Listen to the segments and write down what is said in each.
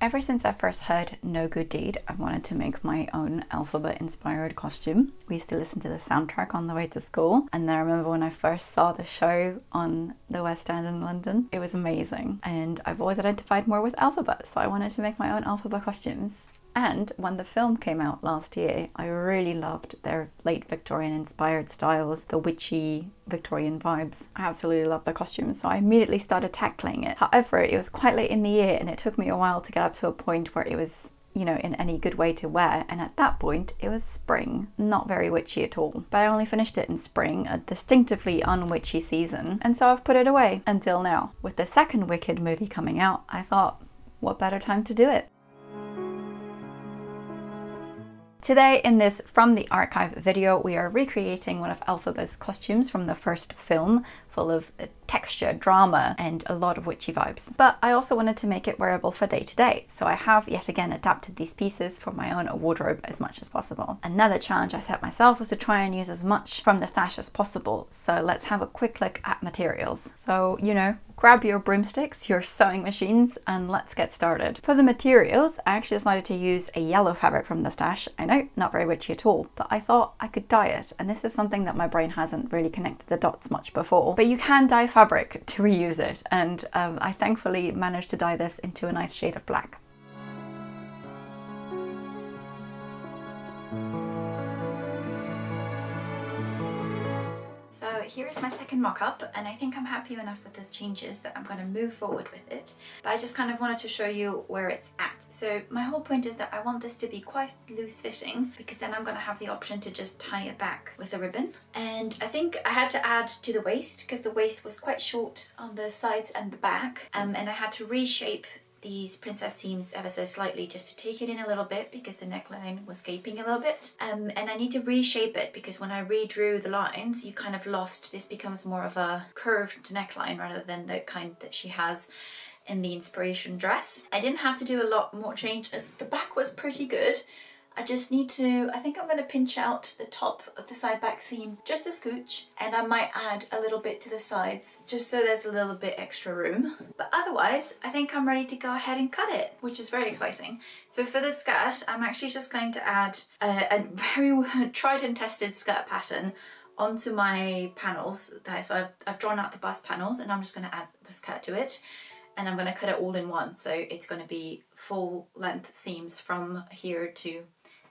Ever since I first heard No Good Deed, I wanted to make my own Elphaba inspired costume. We used to listen to the soundtrack on the way to school, and I remember when I first saw the show on the West End in London, it was amazing. And I've always identified more with Elphaba, so I wanted to make my own Elphaba costumes. And when the film came out last year, I really loved their late Victorian inspired styles, the witchy Victorian vibes. I absolutely loved the costumes, so I immediately started tackling it. However, it was quite late in the year and it took me a while to get up to a point where it was, you know, in any good way to wear, and at that point it was spring, not very witchy at all. But I only finished it in spring, a distinctively unwitchy season, and so I've put it away until now. With the second Wicked movie coming out, I thought, what better time to do it? Today in this From the Archive video, we are recreating one of Elphaba's costumes from the first film, full of texture, drama, and a lot of witchy vibes. But I also wanted to make it wearable for day to day, so I have yet again adapted these pieces for my own wardrobe as much as possible. Another challenge I set myself was to try and use as much from the stash as possible, so let's have a quick look at materials. So, you know, grab your broomsticks, your sewing machines, and let's get started. For the materials, I actually decided to use a yellow fabric from the stash. I know, not very witchy at all, but I thought I could dye it, and this is something that my brain hasn't really connected the dots much before. But you can dye fabric to reuse it, and I thankfully managed to dye this into a nice shade of black. So here is my second mock-up, and I think I'm happy enough with the changes that I'm going to move forward with it. But I just kind of wanted to show you where it's at. So my whole point is that I want this to be quite loose fitting, because then I'm going to have the option to just tie it back with a ribbon. And I think I had to add to the waist, because the waist was quite short on the sides and the back, and I had to reshape these princess seams ever so slightly just to take it in a little bit, because the neckline was gaping a little bit, and I need to reshape it because when I redrew the lines you kind of lost, this becomes more of a curved neckline rather than the kind that she has in the inspiration dress. I didn't have to do a lot more changes. The back was pretty good. I just need to, I think I'm going to pinch out the top of the side back seam just a scooch, and I might add a little bit to the sides just so there's a little bit extra room. But otherwise, I think I'm ready to go ahead and cut it, which is very exciting. So for the skirt, I'm actually just going to add a very tried and tested skirt pattern onto my panels. So I've drawn out the bust panels, and I'm just going to add the skirt to it. And I'm going to cut it all in one, so it's going to be full length seams from here to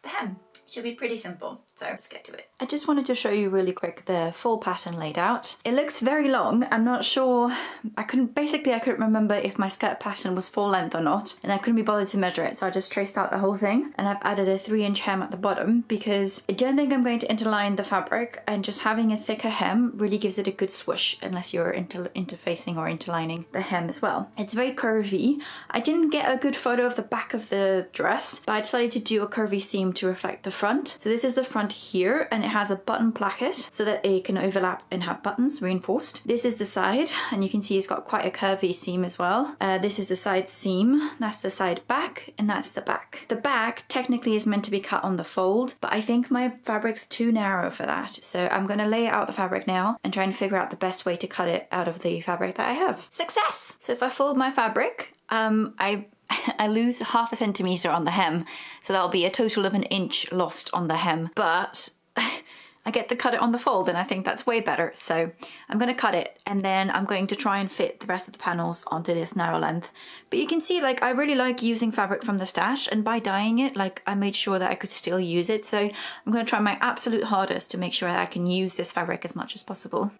the hem. Should be pretty simple, so let's get to it. I just wanted to show you really quick the full pattern laid out. It looks very long. I'm not sure, I couldn't remember if my skirt pattern was full length or not, and I couldn't be bothered to measure it, so I just traced out the whole thing, and I've added a 3-inch hem at the bottom because I don't think I'm going to interline the fabric, and just having a thicker hem really gives it a good swoosh, unless you're interfacing or interlining the hem as well. It's very curvy. I didn't get a good photo of the back of the dress, but I decided to do a curvy seam to reflect the front. So this is the front here, and it has a button placket so that it can overlap and have buttons reinforced. This is the side, and you can see it's got quite a curvy seam as well. This is the side seam, that's the side back, and that's the back. The back technically is meant to be cut on the fold, but I think my fabric's too narrow for that. So I'm going to lay out the fabric now and try and figure out the best way to cut it out of the fabric that I have. Success! So if I fold my fabric, I lose 0.5 centimeter on the hem, so that'll be a total of 1 inch lost on the hem, but I get to cut it on the fold, and I think that's way better. So I'm going to cut it, and then I'm going to try and fit the rest of the panels onto this narrow length. But you can see, like, I really like using fabric from the stash, and by dyeing it, like, I made sure that I could still use it. So I'm going to try my absolute hardest to make sure that I can use this fabric as much as possible.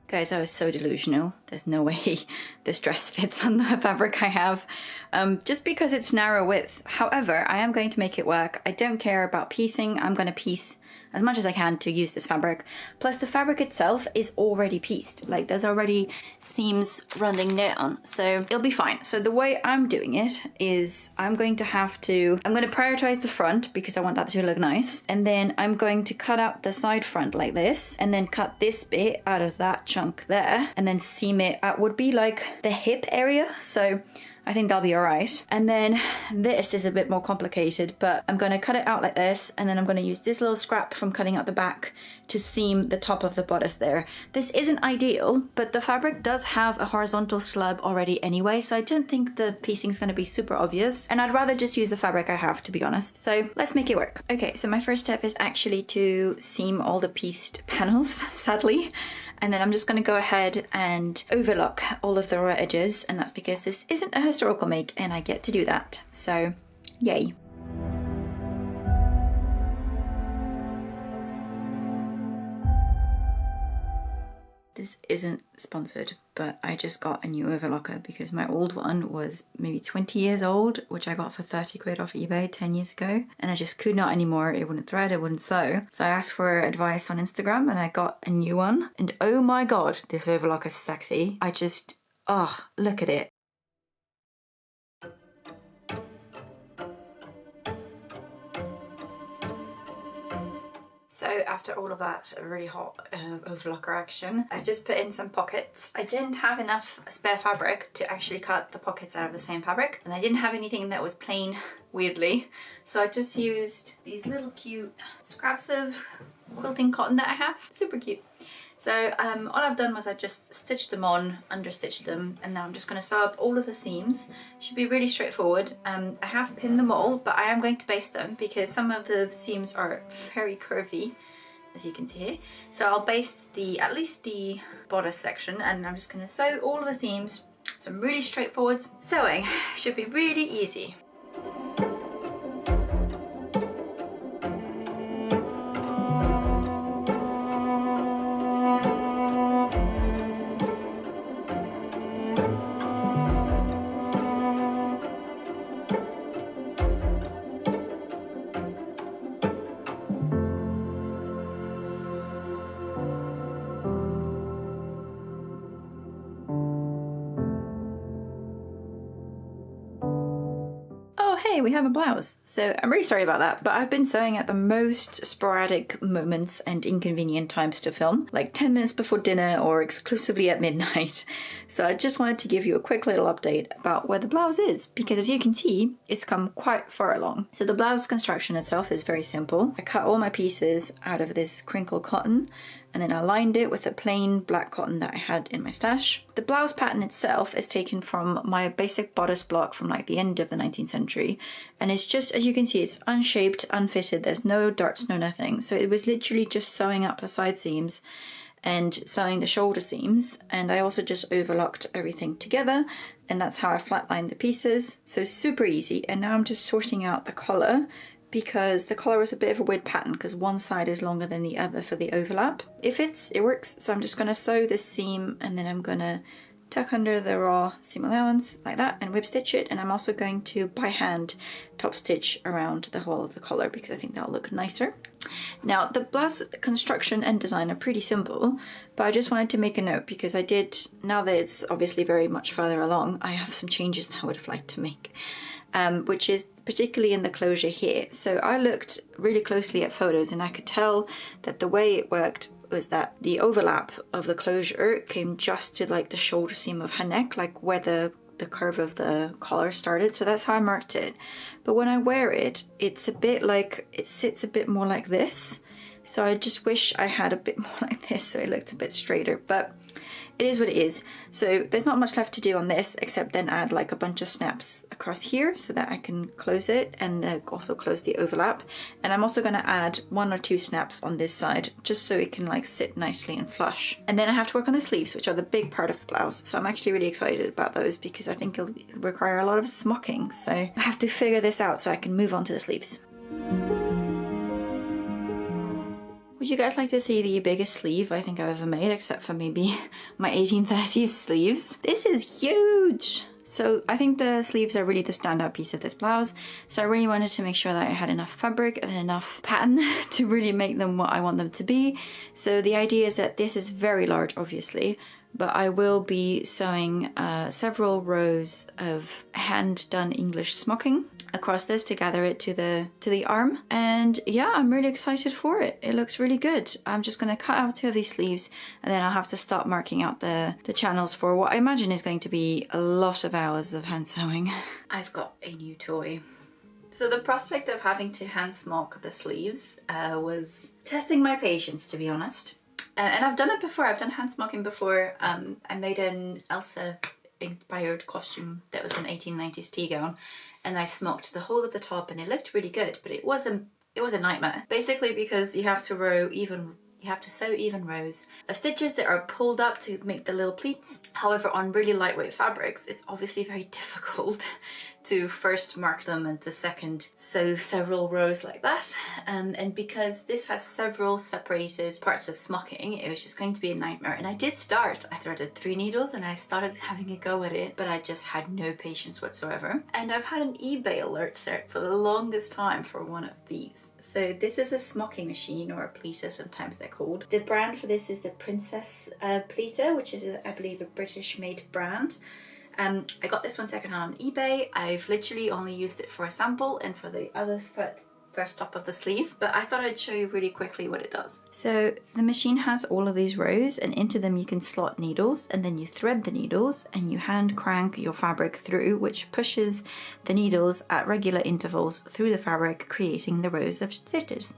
Guys, I was so delusional. There's no way this dress fits on the fabric I have, just because it's narrow width. However, I am going to make it work. I don't care about piecing. I'm going to piece as much as I can to use this fabric. Plus the fabric itself is already pieced. Like, there's already seams running down, so it'll be fine. So the way I'm doing it is I'm going to prioritize the front because I want that to look nice. And then I'm going to cut out the side front like this, and then cut this bit out of that chunk there, and then seam it at would be like the hip area. So I think that'll be all right. And then this is a bit more complicated, but I'm going to cut it out like this, and then I'm going to use this little scrap from cutting out the back to seam the top of the bodice there. This isn't ideal, but the fabric does have a horizontal slab already anyway, so I don't think the piecing is going to be super obvious, and I'd rather just use the fabric I have, to be honest. So let's make it work. Okay, so my first step is actually to seam all the pieced panels, sadly. And then I'm just going to go ahead and overlock all of the raw edges, and that's because this isn't a historical make and I get to do that. So, yay. This isn't sponsored, but I just got a new overlocker because my old one was maybe 20 years old, which I got for 30 quid off eBay 10 years ago, and I just could not anymore. It wouldn't thread, it wouldn't sew. So I asked for advice on Instagram and I got a new one, and oh my god, this overlocker is sexy. I just, oh, look at it. So after all of that really hot overlocker action, I just put in some pockets. I didn't have enough spare fabric to actually cut the pockets out of the same fabric, and I didn't have anything that was plain, weirdly. So I just used these little cute scraps of quilting cotton that I have. Super cute. So all I've done was I just stitched them on, understitched them, and now I'm just going to sew up all of the seams. Should be really straightforward. I have pinned them all, but I am going to baste them because some of the seams are very curvy, as you can see here. So I'll baste at least the bodice section, and I'm just going to sew all of the seams. Some really straightforward sewing. Should be really easy. Hey, we have a blouse. So I'm really sorry about that, but I've been sewing at the most sporadic moments and inconvenient times to film, like 10 minutes before dinner or exclusively at midnight. So I just wanted to give you a quick little update about where the blouse is, because as you can see, it's come quite far along. So the blouse construction itself is very simple. I cut all my pieces out of this crinkle cotton, and then I lined it with a plain black cotton that I had in my stash. The blouse pattern itself is taken from my basic bodice block from like the end of the 19th century, and it's just, as you can see, it's unshaped, unfitted, there's no darts, no nothing. So it was literally just sewing up the side seams and sewing the shoulder seams, and I also just overlocked everything together, and that's how I flatlined the pieces. So super easy. And now I'm just sorting out the collar, because the collar was a bit of a weird pattern because one side is longer than the other for the overlap. It fits, it works, so I'm just going to sew this seam, and then I'm going to tuck under the raw seam allowance like that and whip stitch it, and I'm also going to by hand top stitch around the whole of the collar because I think that'll look nicer. Now the blouse construction and design are pretty simple, but I just wanted to make a note because I did, now that it's obviously very much further along, I have some changes that I would have liked to make. Which is particularly in the closure here. So I looked really closely at photos and I could tell that the way it worked was that the overlap of the closure came just to like the shoulder seam of her neck, like where the curve of the collar started. So that's how I marked it. But when I wear it, it's a bit like, it sits a bit more like this. So I just wish I had a bit more like this so it looked a bit straighter, but it is what it is. So there's not much left to do on this except then add like a bunch of snaps across here so that I can close it and also close the overlap. And I'm also going to add 1 or 2 snaps on this side just so it can like sit nicely and flush. And then I have to work on the sleeves, which are the big part of the blouse. So I'm actually really excited about those because I think it'll require a lot of smocking. So I have to figure this out so I can move on to the sleeves. Would you guys like to see the biggest sleeve I think I've ever made, except for maybe my 1830s sleeves? This is huge! So I think the sleeves are really the standout piece of this blouse. So I really wanted to make sure that I had enough fabric and enough pattern to really make them what I want them to be. So the idea is that this is very large, obviously, but I will be sewing several rows of hand-done English smocking. across this to gather it to the arm. And yeah, I'm really excited for it. It looks really good. I'm just going to cut out 2 of these sleeves, and then I'll have to start marking out the channels for what I imagine is going to be a lot of hours of hand sewing. I've got a new toy. So the prospect of having to hand smock the sleeves was testing my patience, to be honest. And I've done it before. I've done hand smocking before. I made an Elsa inspired costume that was an 1890s tea gown, and I smoked the whole of the top, and it looked really good, but it was a nightmare. Basically because you have to sew even rows of stitches that are pulled up to make the little pleats. However, on really lightweight fabrics, it's obviously very difficult to first mark them and to second sew several rows like that. And because this has several separated parts of smocking, it was just going to be a nightmare. And I threaded 3 needles and I started having a go at it, but I just had no patience whatsoever. And I've had an eBay alert set for the longest time for one of these. So this is a smocking machine, or a pleater sometimes they're called. The brand for this is the Princess Pleater, which is, I believe, a British made brand. I got this one secondhand on eBay. I've literally only used it for a sample and for the other first top of the sleeve, but I thought I'd show you really quickly what it does. So the machine has all of these rows, and into them you can slot needles, and then you thread the needles and you hand crank your fabric through, which pushes the needles at regular intervals through the fabric, creating the rows of stitches.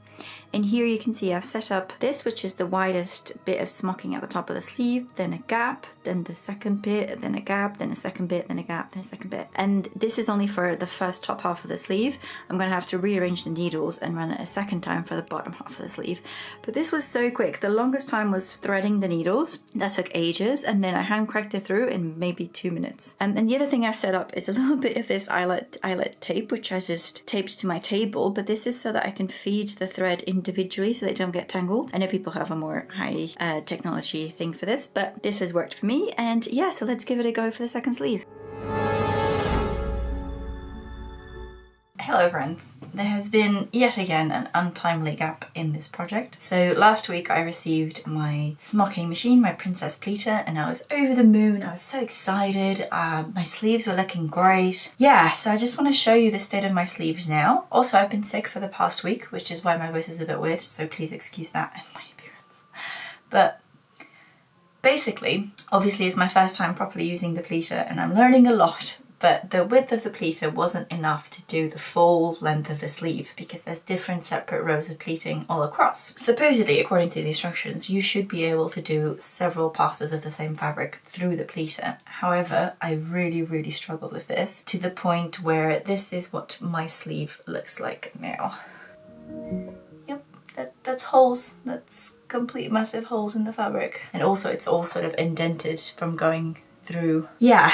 And here you can see I've set up this, which is the widest bit of smocking at the top of the sleeve, then a gap, then the second bit, then a gap, then a second bit, then a gap, then a second bit. And this is only for the first top half of the sleeve. I'm going to have to rearrange the needles and run it a second time for the bottom half of the sleeve. But this was so quick. The longest time was threading the needles. That took ages, and then I hand cranked it through in maybe 2 minutes. And the other thing I've set up is a little bit of this eyelet tape, which I just taped to my table, but this is so that I can feed the thread individually so they don't get tangled. I know people have a more high technology thing for this, but this has worked for me. And yeah, so let's give it a go for the second sleeve. Hello friends. There has been yet again an untimely gap in this project. So last week I received my smocking machine, my Princess Pleater, and I was over the moon. I was so excited. My sleeves were looking great. Yeah, so I just want to show you the state of my sleeves now. Also, I've been sick for the past week, which is why my voice is a bit weird, so please excuse that and my appearance. But basically, obviously it's my first time properly using the pleater and I'm learning a lot. But the width of the pleater wasn't enough to do the full length of the sleeve because there's different separate rows of pleating all across. Supposedly, according to the instructions, you should be able to do several passes of the same fabric through the pleater. However, I really struggled with this to the point where this is what my sleeve looks like now. Yep, that's holes. That's complete massive holes in the fabric. And also it's all sort of indented from going through. Yeah.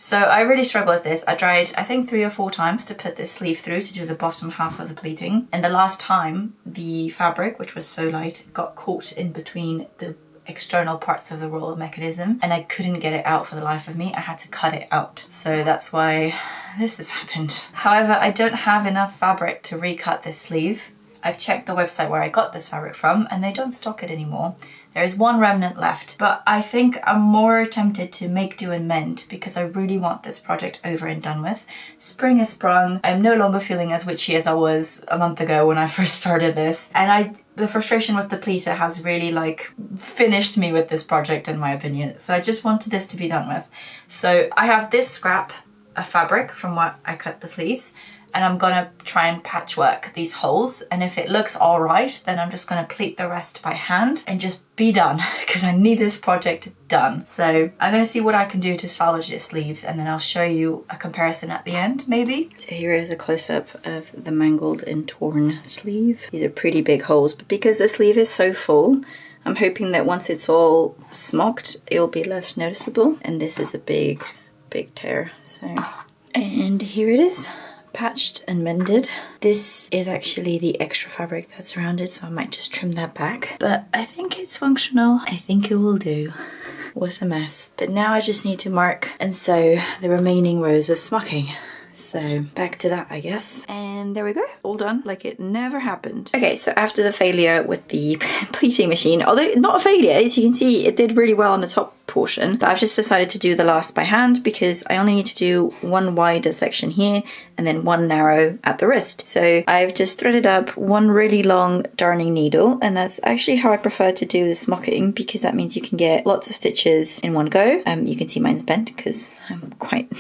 So I really struggled with this. I tried, I think 3 or 4 times to put this sleeve through to do the bottom half of the pleating. And the last time, the fabric, which was so light, got caught in between the external parts of the roll mechanism and I couldn't get it out for the life of me. I had to cut it out. So that's why this has happened. However, I don't have enough fabric to recut this sleeve. I've checked the website where I got this fabric from and they don't stock it anymore. There is one remnant left, but I think I'm more tempted to make do and mend because I really want this project over and done with. Spring has sprung. I'm no longer feeling as witchy as I was a month ago when I first started this. And the frustration with the pleater has really like finished me with this project in my opinion. So I just wanted this to be done with. So I have this scrap of fabric from what I cut the sleeves. And I'm gonna try and patchwork these holes, and if it looks all right, then I'm just gonna pleat the rest by hand and just be done because I need this project done. So I'm gonna see what I can do to salvage this sleeve, and then I'll show you a comparison at the end, maybe. So here is a close-up of the mangled and torn sleeve. These are pretty big holes, but because the sleeve is so full, I'm hoping that once it's all smocked, it'll be less noticeable. And this is a big tear. So, and here it is. Patched and mended. This is actually the extra fabric that's around it, so I might just trim that back. But I think it's functional. I think it will do. What a mess. But now I just need to mark and sew the remaining rows of smocking. So back to that, I guess. And there we go, all done, like it never happened. Okay, so after the failure with the pleating machine, although not a failure, as you can see, it did really well on the top portion, but I've just decided to do the last by hand because I only need to do one wider section here and then one narrow at the wrist. So I've just threaded up one really long darning needle, and that's actually how I prefer to do the smocking because that means you can get lots of stitches in one go. You can see mine's bent because I'm quite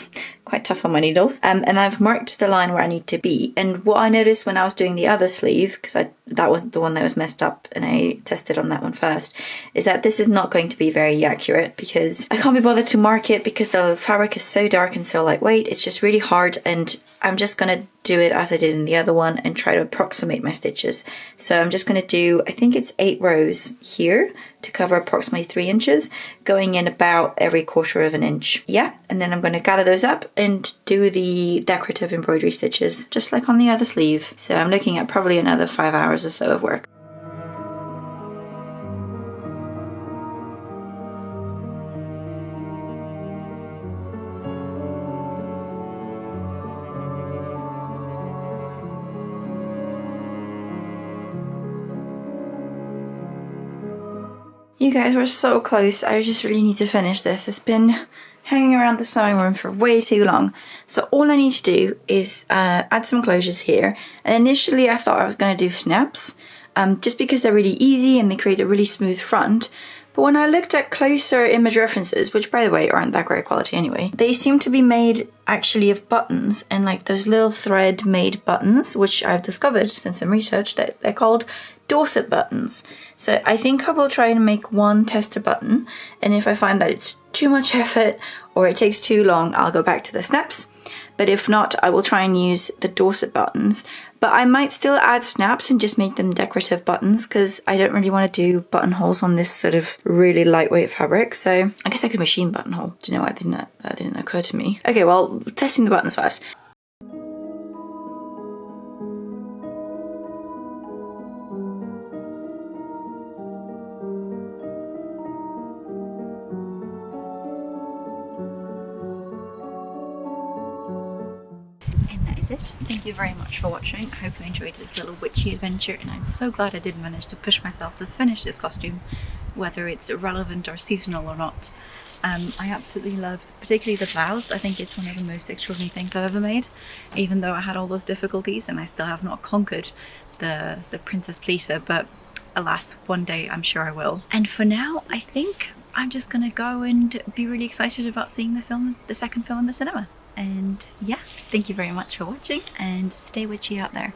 tough on my needles. And I've marked the line where I need to be. And what I noticed when I was doing the other sleeve, because that was the one that was messed up and I tested on that one first, is that this is not going to be very accurate because I can't be bothered to mark it because the fabric is so dark and so lightweight. It's just really hard, and I'm just gonna do it as I did in the other one and try to approximate my stitches. So I'm just gonna do, I think it's 8 rows here to cover approximately 3 inches, going in about every 1/4 of an inch. Yeah, and then I'm gonna gather those up and do the decorative embroidery stitches, just like on the other sleeve. So I'm looking at probably another 5 hours or so of work. You guys were so close. I just really need to finish this. It's been hanging around the sewing room for way too long. So all I need to do is add some closures here. And initially I thought I was going to do snaps, just because they're really easy and they create a really smooth front. But when I looked at closer image references, which by the way aren't that great quality anyway, they seem to be made actually of buttons, and like those little thread made buttons, which I've discovered since some research that they're called Dorset buttons. So I think I will try and make one tester button, and if I find that it's too much effort or it takes too long, I'll go back to the snaps. But if not, I will try and use the Dorset buttons. But I might still add snaps and just make them decorative buttons because I don't really want to do buttonholes on this sort of really lightweight fabric. So I guess I could machine buttonhole. Do you know why that didn't occur to me? Okay, well, testing the buttons first. It. Thank you very much for watching. I hope you enjoyed this little witchy adventure, and I'm so glad I did manage to push myself to finish this costume, whether it's relevant or seasonal or not. I absolutely love particularly the blouse. I think it's one of the most extraordinary things I've ever made, even though I had all those difficulties and I still have not conquered the Princess Pleater, but alas, one day I'm sure I will. And for now, I think I'm just gonna go and be really excited about seeing the second film in the cinema. And yeah, thank you very much for watching, and stay witchy out there.